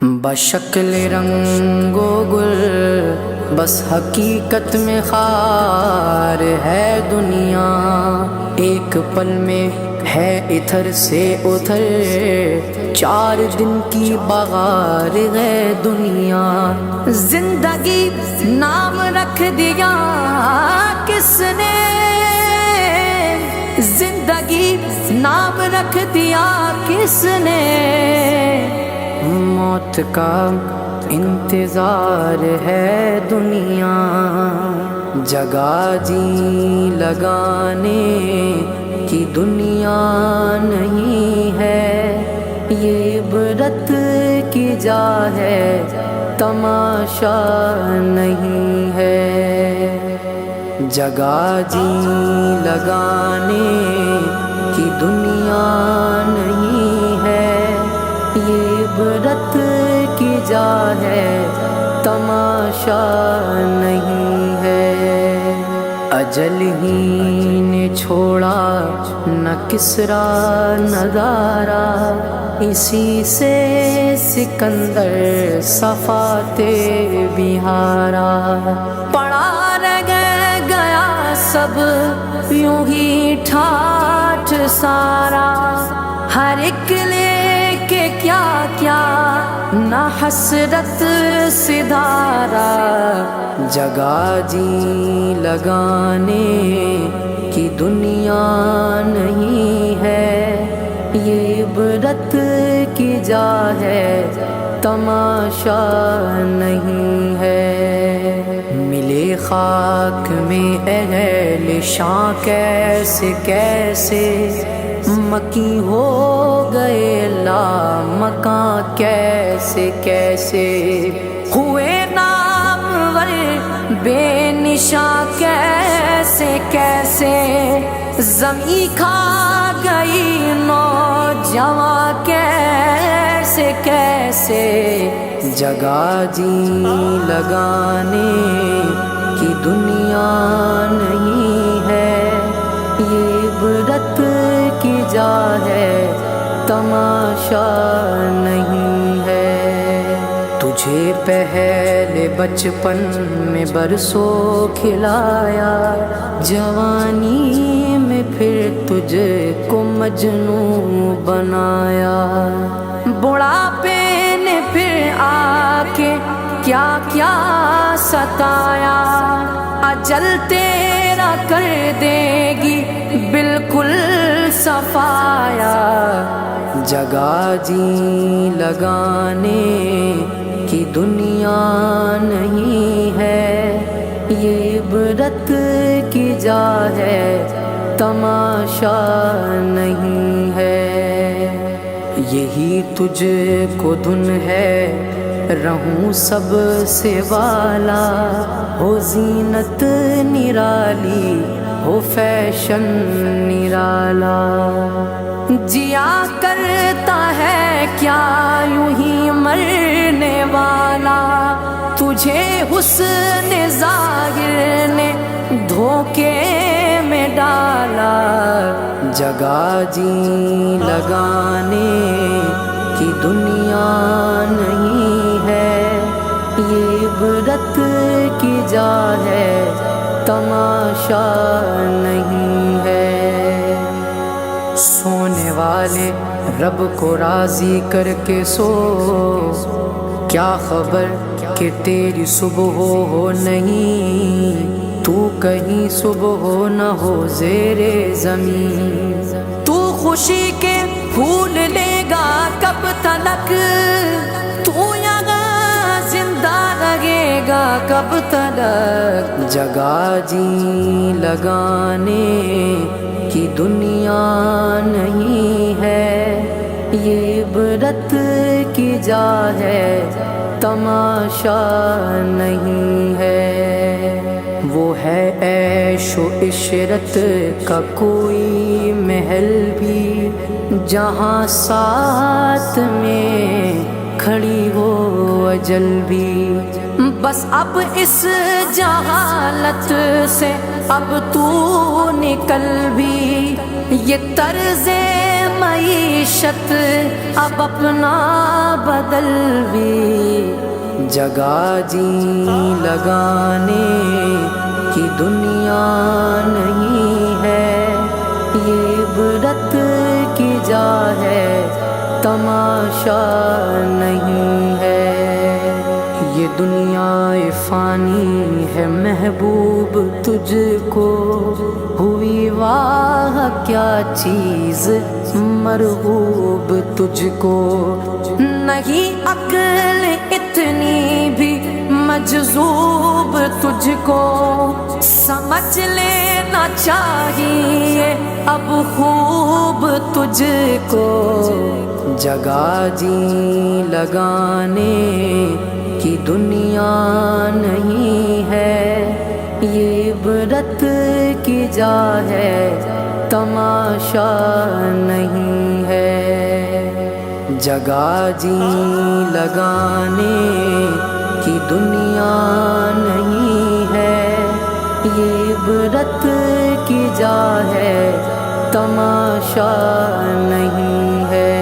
بشکل رنگ و گل بس حقیقت میں خار ہے دنیا، ایک پل میں ہے ادھر سے ادھر، 4 دن کی بغار ہے دنیا۔ زندگی نام رکھ دیا کس نے، زندگی نام رکھ دیا کس نے، موت کا انتظار ہے دنیا۔ جگہ جی لگانے کی دنیا نہیں ہے، یہ عبرت کی جا ہے تماشا نہیں ہے۔ جگہ جی لگانے کی دنیا نہیں ہے، یہ عبرت کی جا ہے تماشا نہیں ہے۔ اجل ہی نے چھوڑا نہ کسرا نہ دارا، اسی سے سکندر صفاتے بہارا۔ پڑا رہ گیا سب یوں ہی ٹھاٹھ سارا، ہر ایک لے کہ کیا کیا نہ حسرت سدھارا۔ جگہ جی لگانے کی دنیا نہیں ہے، یہ عبرت کی جا ہے تماشا نہیں ہے۔ ملے خاک میں اہل شاں کیسے کیسے، مکی ہو گئے لامکاں کیسے کیسے، ہوئے نامور بے نشاں کیسے کیسے، زمیں کھا گئی نوجواں کیسے کیسے۔ جگہ جی لگانے کی دنیا نہیں ہے، یہ عبرت کی جا ہے تماشا نہیں ہے۔ تجھے پہلے بچپن میں برسوں کھلایا، جوانی میں پھر تجھے کو مجنوں بنایا، بڑھاپے نے پھر آ کے کیا کیا ستایا، اجل تیرا کر دے گی بالکل صفایا۔ جگہ جی لگانے کی دنیا نہیں ہے، یہ عبرت کی جا ہے تماشا نہیں ہے۔ یہی تجھ کو دھن ہے رہوں سب سے والا، ہو زینت نرالی ہو فیشن نرالا، جیا کرتا ہے کیا یوں ہی مرنے والا، تجھے حسن ظاہر نے دھوکے میں ڈالا۔ جگہ جی لگانے کی دنیا نہیں ہے، یہ عبرت کی جا ہے تماشا نہیں ہے۔ سونے والے رب کو راضی کر کے سو، کیا خبر کہ تیری صبح ہو نہیں، تو کہیں صبح ہو نہ ہو زیر زمین۔ تو خوشی کے پھول لے گا کب تلک، تو یہاں زندہ رہے گا کب تلک۔ جگہ جی لگانے کی دنیا نہیں ہے، یہ عبرت کی جا ہے تماشا نہیں ہے۔ وہ ہے عیش و عشرت کا کوئی محل بھی، جہاں ساتھ میں کھڑی ہو اجل بھی، بس اب اس جہالت سے اب تو نکل بھی، یہ طرز معیشت اب اپنا بدلوی، جگہ جی لگانے کی دنیا نہیں ہے، یہ عبرت کی جا ہے تماشا نہیں ہے۔ یہ دنیا فانی ہے محبوب تجھ کو، ہوئی واہ کیا چیز مرغوب تجھ کو، نہیں عقل اتنی بھی مجذوب تجھ کو، سمجھ لینا چاہیے اب خوب تجھ کو، جگہ جی لگانے کی دنیا نہیں ہے، یہ عبرت کی جا ہے تماشا نہیں ہے۔ جگہ جی لگانے کی دنیا نہیں ہے، یہ عبرت کی جا ہے تماشا نہیں ہے۔